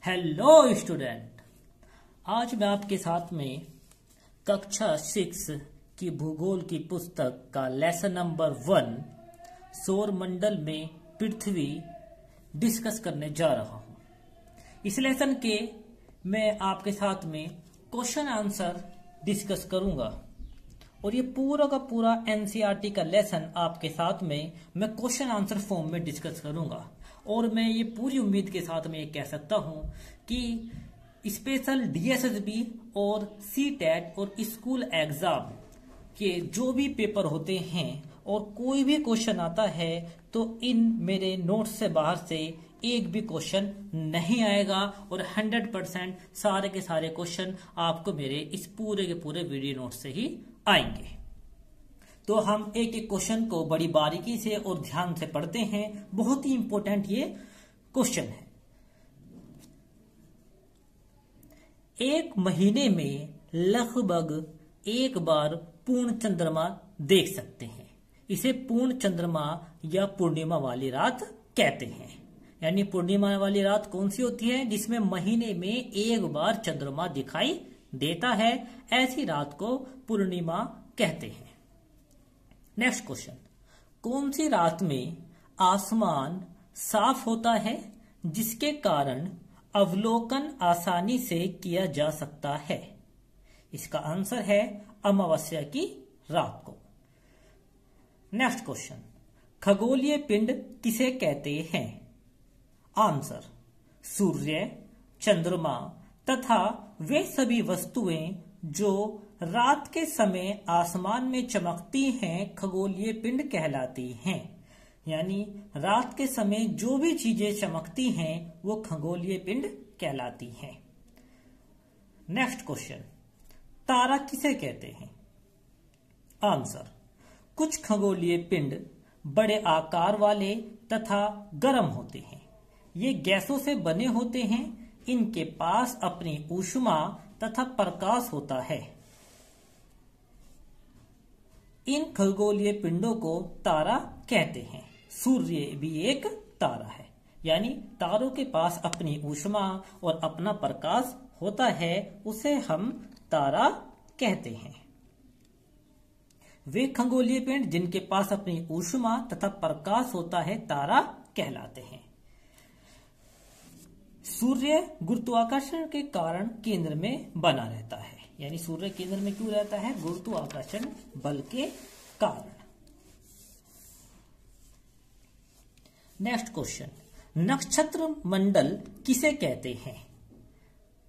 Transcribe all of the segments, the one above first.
Hello student, आज मैं आपके साथ में कक्षा 6 की भूगोल की पुस्तक का लेसन नंबर 1 सौर मंडल में पृथ्वी डिस्कस करने जा रहा हूं। इस लेसन के मैं आपके साथ में क्वेश्चन आंसर डिस्कस करूंगा और ये पूरा का पूरा एनसीईआरटी का लेसन आपके साथ में मैं क्वेश्चन आंसर फॉर्म में डिस्कस करूंगा। और मैं ये पूरी उम्मीद के साथ में ये कह सकता हूं कि स्पेशल डीएसएसबी और सीटेट और स्कूल एग्जाम के जो भी पेपर होते हैं और कोई भी क्वेश्चन आता है तो इन मेरे नोट्स से बाहर से एक भी क्वेश्चन नहीं आएगा और 100% सारे के सारे क्वेश्चन आपको मेरे इस पूरे के पूरे वीडियो नोट से ही आएंगे। तो हम एक एक क्वेश्चन को बड़ी बारीकी से और ध्यान से पढ़ते हैं। बहुत ही इंपॉर्टेंट ये क्वेश्चन है। एक महीने में लगभग एक बार पूर्ण चंद्रमा देख सकते हैं। इसे पूर्ण चंद्रमा या पूर्णिमा वाली रात कहते हैं। यानी पूर्णिमा वाली रात कौन सी होती है? जिसमें महीने में एक बार चंद्रमा दिखाई देता है, ऐसी रात को पूर्णिमा कहते हैं। नेक्स्ट क्वेश्चन, कौन सी रात में आसमान साफ होता है जिसके कारण अवलोकन आसानी से किया जा सकता है? इसका आंसर है अमावस्या की रात को। नेक्स्ट क्वेश्चन, खगोलीय पिंड किसे कहते हैं? आंसर सूर्य, चंद्रमा तथा वे सभी वस्तुएं जो रात के समय आसमान में चमकती हैं खगोलीय पिंड कहलाती हैं। यानी रात के समय जो भी चीजें चमकती हैं वो खगोलीय पिंड कहलाती हैं। नेक्स्ट क्वेश्चन, तारा किसे कहते हैं? आंसर कुछ खगोलीय पिंड बड़े आकार वाले तथा गर्म होते हैं। ये गैसों से बने होते हैं। इनके पास अपनी ऊष्मा तथा प्रकाश होता है। इन खगोलीय पिंडों को तारा कहते हैं। सूर्य भी एक तारा है। यानी तारों के पास अपनी ऊष्मा और अपना प्रकाश होता है, उसे हम तारा कहते हैं। वे खगोलीय पिंड जिनके पास अपनी ऊष्मा तथा प्रकाश होता है तारा कहलाते हैं। सूर्य गुरुत्वाकर्षण के कारण केंद्र में बना रहता है। यानी सूर्य केंद्र में क्यों रहता है? गुरुत्वाकर्षण बल के कारण। नेक्स्ट क्वेश्चन, नक्षत्र मंडल किसे कहते हैं?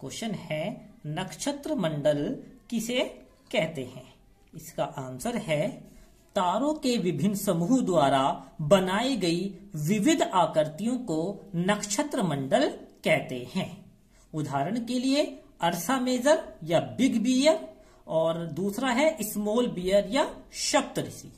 क्वेश्चन है नक्षत्र मंडल किसे कहते हैं? इसका आंसर है तारों के विभिन्न समूह द्वारा बनाई गई विविध आकृतियों को नक्षत्र मंडल कहते हैं। उदाहरण के लिए अर्सा मेजर या बिग बियर, और दूसरा है स्मॉल बियर या सप्तऋषि।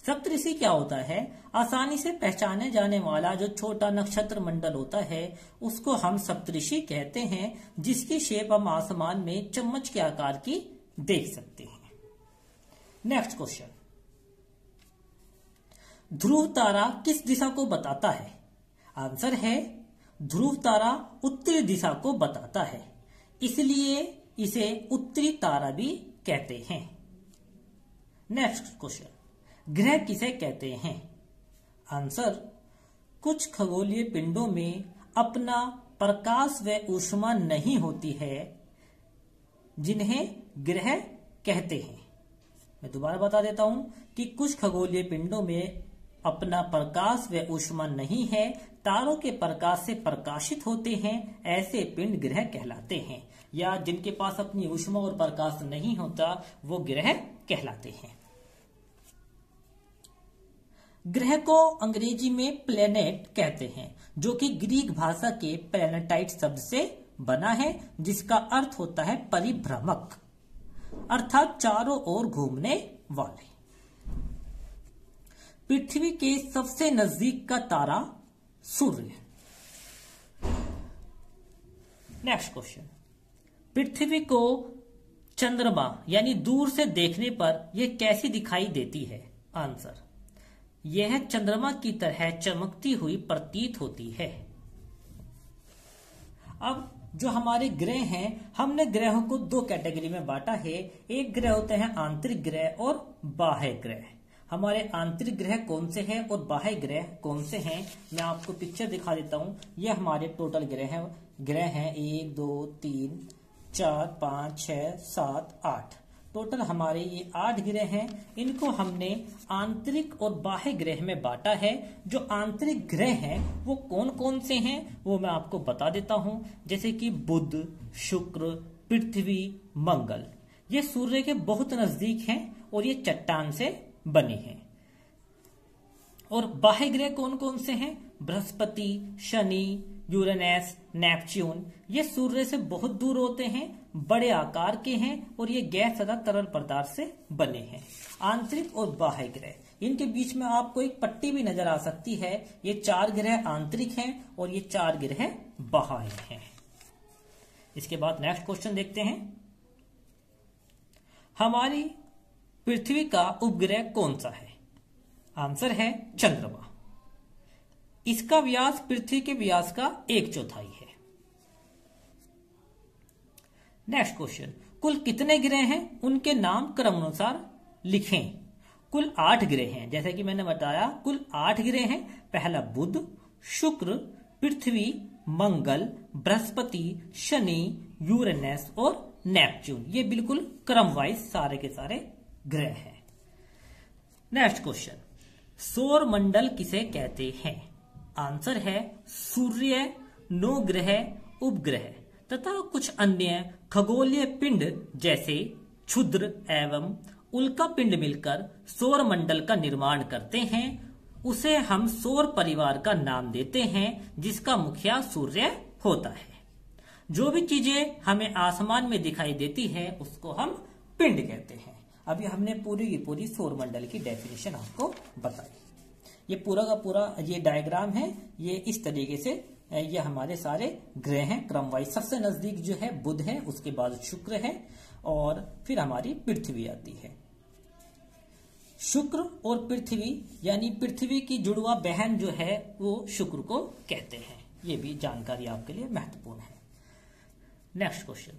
सप्तऋषि क्या होता है? आसानी से पहचाने जाने वाला जो छोटा नक्षत्र मंडल होता है उसको हम सप्तऋषि कहते हैं, जिसकी शेप हम आसमान में चम्मच के आकार की देख सकते हैं। नेक्स्ट क्वेश्चन, ध्रुव तारा किस दिशा को बताता है? आंसर है ध्रुव तारा उत्तरी दिशा को बताता है, इसलिए इसे उत्तरी तारा भी कहते हैं। नेक्स्ट क्वेश्चन, ग्रह किसे कहते हैं? आंसर कुछ खगोलीय पिंडों में अपना प्रकाश व ऊष्मा नहीं होती है, जिन्हें ग्रह कहते हैं। मैं दोबारा बता देता हूं कि कुछ खगोलीय पिंडों में अपना प्रकाश व ऊष्मा नहीं है, तारों के प्रकाश से प्रकाशित होते हैं, ऐसे पिंड ग्रह कहलाते हैं। या जिनके पास अपनी ऊष्मा और प्रकाश नहीं होता वो ग्रह कहलाते हैं। ग्रह को अंग्रेजी में प्लेनेट कहते हैं, जो कि ग्रीक भाषा के प्लेनेटाइट शब्द से बना है, जिसका अर्थ होता है परिभ्रमक, अर्थात चारों ओर घूमने वाले। पृथ्वी के सबसे नजदीक का तारा सूर्य। नेक्स्ट क्वेश्चन, पृथ्वी को चंद्रमा यानी दूर से देखने पर यह कैसी दिखाई देती है? आंसर यह चंद्रमा की तरह चमकती हुई प्रतीत होती है। अब जो हमारे ग्रह हैं, हमने ग्रहों को दो कैटेगरी में बांटा है। एक ग्रह होते हैं आंतरिक ग्रह और बाह्य ग्रह। हमारे आंतरिक ग्रह कौन से हैं और बाह्य ग्रह कौन से हैं, मैं आपको पिक्चर दिखा देता हूं। ये हमारे टोटल ग्रह हैं 1 2 3 4 5 6 7 8। टोटल हमारे ये 8 ग्रह हैं। इनको हमने आंतरिक और बाह्य ग्रह में बांटा है। जो आंतरिक ग्रह हैं वो कौन कौन से हैं वो मैं आपको बता देता हूं। जैसे कि बुध, शुक्र, पृथ्वी, मंगल। ये सूर्य के बहुत नजदीक हैं और ये चट्टान से बने हैं। और बाह्य ग्रह कौन कौन से हैं? Brihaspati, Shani, Uranus, Neptune. ये सूर्य से बहुत दूर होते हैं, बड़े आकार के हैं और ये गैस तथा तरल पदार्थ से बने हैं। आंतरिक और बाह्य ग्रह, इनके बीच में आपको एक पट्टी भी नजर आ सकती है। ये 4 ग्रह आंतरिक हैं और ये 4 ग्रह बाह्य हैं। इसके बाद नेक्स्ट क्वेश्चन देखते हैं। हमारी पृथ्वी का उपग्रह कौन सा है? आंसर है चंद्रमा। इसका व्यास पृथ्वी के व्यास का 1/4 है। नेक्स्ट क्वेश्चन, कुल कितने ग्रह हैं? उनके नाम क्रमानुसार लिखें। कुल 8 ग्रह हैं। जैसे कि मैंने बताया कुल 8 ग्रह हैं। पहला बुध, शुक्र, पृथ्वी, मंगल, बृहस्पति, शनि, यूरेनस और नेपच्यून। ये बिल्कुल क्रम वाइज सारे के सारे ग्रह हैं। नेक्स्ट क्वेश्चन, सौर मंडल किसे कहते हैं? आंसर है सूर्य, 9 ग्रह, उपग्रह तथा कुछ अन्य खगोलीय पिंड जैसे क्षुद्र एवं उल्का पिंड मिलकर सौर मंडल का निर्माण करते हैं। उसे हम सौर परिवार का नाम देते हैं, जिसका मुखिया सूर्य होता है। जो भी चीजें हमें आसमान में दिखाई देती है उसको हम पिंड कहते हैं। अभी हमने पूरी की पूरी सौर मंडल की डेफिनेशन आपको बताई। ये पूरा का पूरा ये डायग्राम है। ये इस तरीके से ये हमारे सारे ग्रह हैं क्रम वाइज। सबसे नजदीक जो है बुध है, उसके बाद शुक्र है और फिर हमारी पृथ्वी आती है। शुक्र और पृथ्वी यानी पृथ्वी की जुड़वा बहन जो है वो शुक्र को कहते हैं। ये भी जानकारी आपके लिए महत्वपूर्ण है। नेक्स्ट क्वेश्चन,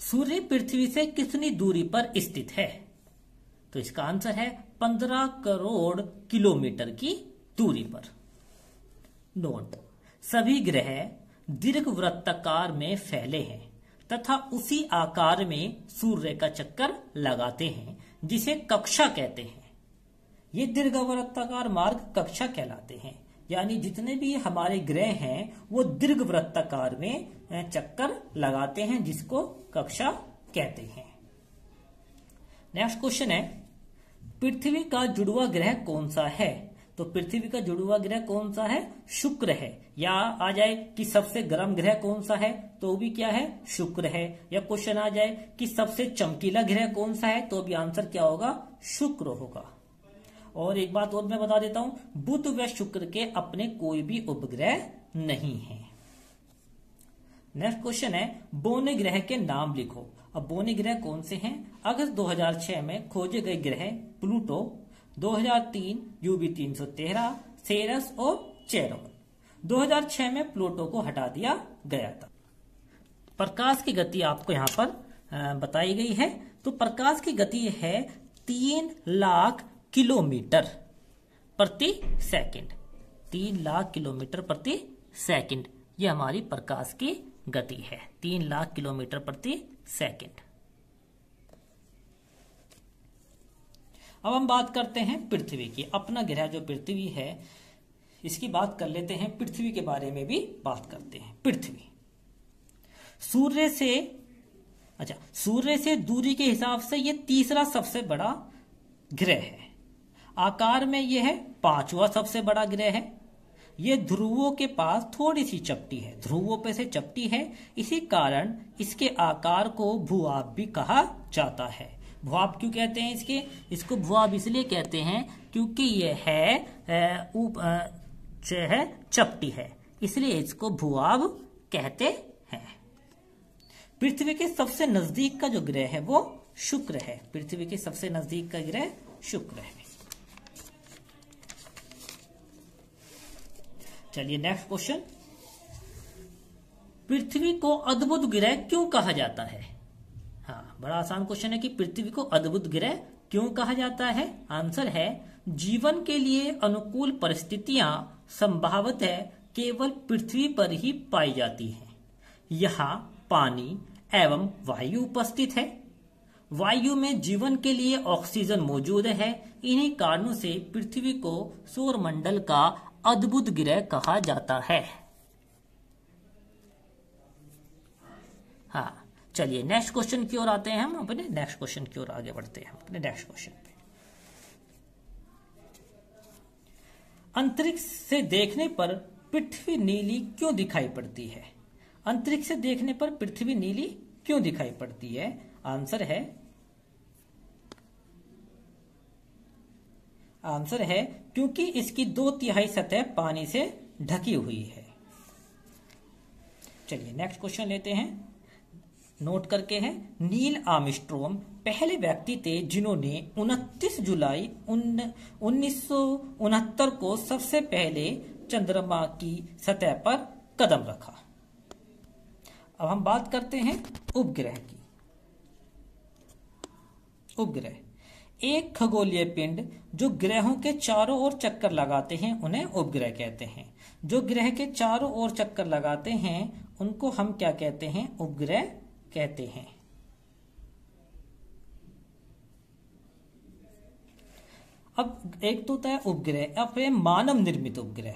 सूर्य पृथ्वी से कितनी दूरी पर स्थित है? तो इसका आंसर है 15 करोड़ किलोमीटर की दूरी पर। नोट, सभी ग्रह दीर्घवृत्ताकार में फैले हैं तथा उसी आकार में सूर्य का चक्कर लगाते हैं, जिसे कक्षा कहते हैं। ये दीर्घवृत्ताकार मार्ग कक्षा कहलाते हैं। यानी जितने भी हमारे ग्रह हैं वो दीर्घवृत्ताकार में चक्कर लगाते हैं, जिसको कक्षा कहते हैं। नेक्स्ट क्वेश्चन है, पृथ्वी का जुड़वा ग्रह कौन सा है? तो पृथ्वी का जुड़वा ग्रह कौन सा है? शुक्र है। या आ जाए कि सबसे गर्म ग्रह कौन सा है, तो भी क्या है? शुक्र है। या क्वेश्चन आ जाए कि सबसे चमकीला ग्रह कौन सा है, तो भी आंसर क्या होगा? शुक्र होगा। और एक बात और मैं बता देता हूं, बुध व शुक्र के अपने कोई भी उपग्रह नहीं है। नेक्स्ट क्वेश्चन है, बोने ग्रह के नाम लिखो। अब बोने ग्रह कौन से हैं? अगस्त 2006 में खोजे गए ग्रह प्लूटो, 2003 यूबी 313, सेरस और चेरोन। 2006 में प्लूटो को हटा दिया गया था। प्रकाश की गति आपको यहाँ पर बताई गई है। तो प्रकाश की गति है 3 लाख किलोमीटर प्रति सेकंड। 3 लाख किलोमीटर प्रति सेकंड ये हमारी प्रकाश की गति है। 3 लाख किलोमीटर प्रति सेकंड। अब हम बात करते हैं पृथ्वी की। अपना ग्रह जो पृथ्वी है इसकी बात कर लेते हैं। पृथ्वी के बारे में भी बात करते हैं। पृथ्वी सूर्य से दूरी के हिसाब से ये तीसरा सबसे बड़ा ग्रह है। आकार में यह है 5वां सबसे बड़ा ग्रह है। ये ध्रुवों के पास थोड़ी सी चपटी है, ध्रुवों पे से चपटी है। इसी कारण इसके आकार को भूभाग भी कहा जाता है। भूभाग क्यों कहते हैं इसको भूभाग इसलिए कहते हैं क्योंकि यह है चपटी है, इसलिए इसको भूभाग कहते हैं। पृथ्वी के सबसे नजदीक का जो ग्रह है वो शुक्र है। पृथ्वी के सबसे नजदीक का ग्रह शुक्र है। चलिए नेक्स्ट क्वेश्चन, पृथ्वी को अद्भुत ग्रह क्यों कहा जाता है? हाँ, बड़ा आसान क्वेश्चन है कि पृथ्वी को अद्भुत ग्रह क्यों कहा जाता है? आंसर है जीवन के लिए अनुकूल परिस्थितियां संभवतः केवल पृथ्वी पर ही पाई जाती हैं। यहाँ पानी एवं वायु उपस्थित है। वायु में जीवन के लिए ऑक्सीजन मौजूद है। इन्हीं कारणों से पृथ्वी को सौरमंडल का अद्भुत ग्रह कहा जाता है। हाँ, चलिए नेक्स्ट क्वेश्चन की ओर आते हैं। हम अपने नेक्स्ट क्वेश्चन की ओर आगे बढ़ते हैं। अपने नेक्स्ट क्वेश्चन पे, अंतरिक्ष से देखने पर पृथ्वी नीली क्यों दिखाई पड़ती है? अंतरिक्ष से देखने पर पृथ्वी नीली क्यों दिखाई पड़ती है? आंसर है क्योंकि इसकी 2/3 सतह पानी से ढकी हुई है। चलिए नेक्स्ट क्वेश्चन लेते हैं, नोट करके हैं। नील आर्मस्ट्रॉन्ग पहले व्यक्ति थे जिन्होंने 29 जुलाई 1969 को सबसे पहले चंद्रमा की सतह पर कदम रखा। अब हम बात करते हैं उपग्रह की। उपग्रह एक खगोलीय पिंड जो ग्रहों के चारों ओर चक्कर लगाते हैं उन्हें उपग्रह कहते हैं। जो ग्रह के चारों ओर चक्कर लगाते हैं उनको हम क्या कहते हैं? उपग्रह कहते हैं। अब एक तो होता है उपग्रह, अब है मानव निर्मित उपग्रह।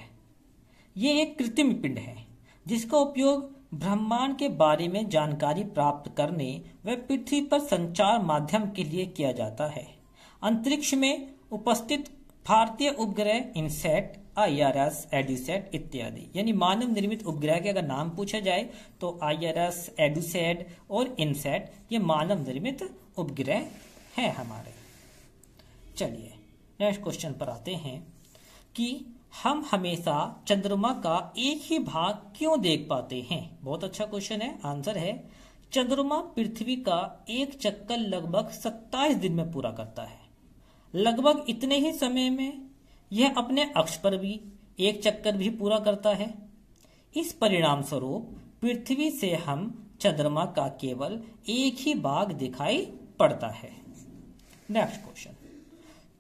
ये एक कृत्रिम पिंड है जिसका उपयोग ब्रह्मांड के बारे में जानकारी प्राप्त करने व पृथ्वी पर संचार माध्यम के लिए किया जाता है। अंतरिक्ष में उपस्थित भारतीय उपग्रह इनसैट, IRS, एडुसैट इत्यादि, यानी मानव निर्मित उपग्रह के अगर नाम पूछा जाए तो IRS, एडुसैट और इनसैट ये मानव निर्मित उपग्रह हैं हमारे। चलिए नेक्स्ट क्वेश्चन पर आते हैं कि हम हमेशा चंद्रमा का एक ही भाग क्यों देख पाते हैं? बहुत अच्छा क्वेश्चन है। आंसर है चंद्रमा पृथ्वी का एक चक्कर लगभग 27 दिन में पूरा करता है। लगभग इतने ही समय में यह अपने अक्ष पर भी एक चक्कर भी पूरा करता है। इस परिणाम स्वरूप पृथ्वी से हम चंद्रमा का केवल एक ही भाग दिखाई पड़ता है। नेक्स्ट क्वेश्चन,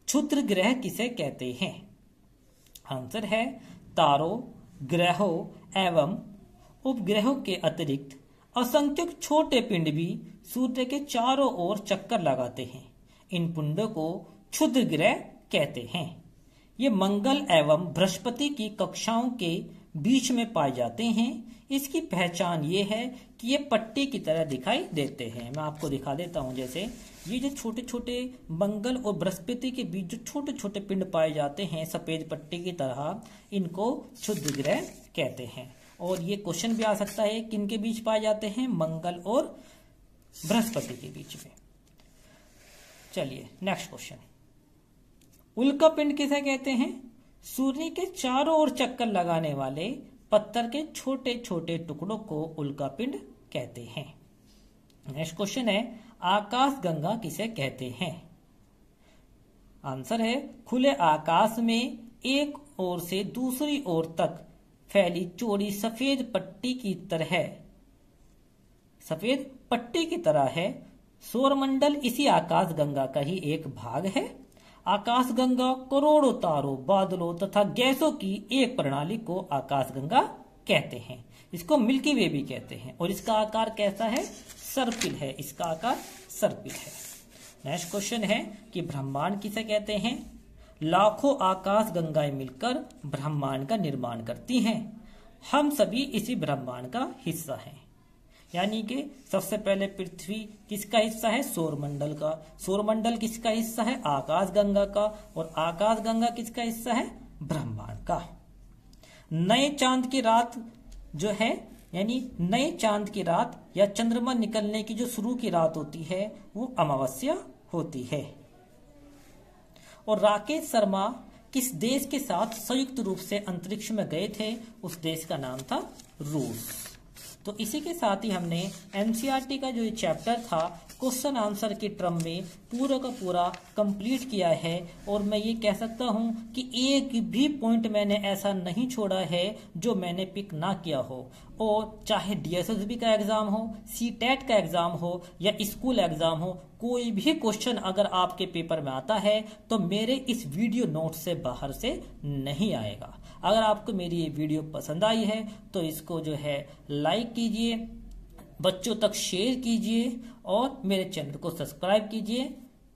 क्षुद्र ग्रह किसे कहते हैं? आंसर है तारों, ग्रहों एवं उपग्रहों के अतिरिक्त असंख्य छोटे पिंड भी सूर्य के चारों ओर चक्कर लगाते हैं। इन पिंडों को क्षुद्र ग्रह कहते हैं। ये मंगल एवं बृहस्पति की कक्षाओं के बीच में पाए जाते हैं। इसकी पहचान ये है कि ये पट्टी की तरह दिखाई देते हैं। मैं आपको दिखा देता हूं। जैसे ये जो छोटे छोटे मंगल और बृहस्पति के बीच जो छोटे छोटे पिंड पाए जाते हैं सफेद पट्टी की तरह, इनको क्षुद्र ग्रह कहते हैं। और ये क्वेश्चन भी आ सकता है किनके बीच पाए जाते हैं? मंगल और बृहस्पति के बीच में। चलिए नेक्स्ट क्वेश्चन, उल्का पिंड किसे कहते हैं? सूर्य के चारों ओर चक्कर लगाने वाले पत्थर के छोटे छोटे टुकड़ों को उल्का पिंड कहते हैं। नेक्स्ट क्वेश्चन है, आकाश गंगा किसे कहते हैं? आंसर है खुले आकाश में एक ओर से दूसरी ओर तक फैली चौड़ी सफेद पट्टी की तरह है। सौरमंडल इसी आकाश गंगा का ही एक भाग है। आकाश गंगा करोड़ों तारों, बादलों तथा गैसों की एक प्रणाली को आकाश गंगा कहते हैं। इसको मिल्की वे भी कहते हैं। और इसका आकार कैसा है? सर्पिल है। इसका आकार सर्पिल है। नेक्स्ट क्वेश्चन है कि ब्रह्मांड किसे कहते हैं? लाखों आकाश गंगाएं मिलकर ब्रह्मांड का निर्माण करती हैं। हम सभी इसी ब्रह्मांड का हिस्सा हैं। यानी कि सबसे पहले पृथ्वी किसका हिस्सा है? सौरमंडल का। सौरमंडल किसका हिस्सा है? आकाश गंगा का। और आकाश गंगा किसका हिस्सा है? ब्रह्मांड का। नए चांद की रात जो है, यानी नए चांद की रात या चंद्रमा निकलने की जो शुरू की रात होती है वो अमावस्या होती है। और राकेश शर्मा किस देश के साथ संयुक्त रूप से अंतरिक्ष में गए थे? उस देश का नाम था रूस। तो इसी के साथ ही हमने एनसीईआरटी का जो चैप्टर था क्वेश्चन आंसर के टर्म में पूरा का पूरा कंप्लीट किया है। और मैं ये कह सकता हूं कि एक भी पॉइंट मैंने ऐसा नहीं छोड़ा है जो मैंने पिक ना किया हो। और चाहे डीएसएसबी का एग्जाम हो, सीटेट का एग्जाम हो या स्कूल एग्जाम हो, कोई भी क्वेश्चन अगर आपके पेपर में आता है तो मेरे इस वीडियो नोट से बाहर से नहीं आएगा। अगर आपको मेरी ये वीडियो पसंद आई है तो इसको जो है लाइक कीजिए, बच्चों तक शेयर कीजिए और मेरे चैनल को सब्सक्राइब कीजिए।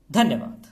धन्यवाद।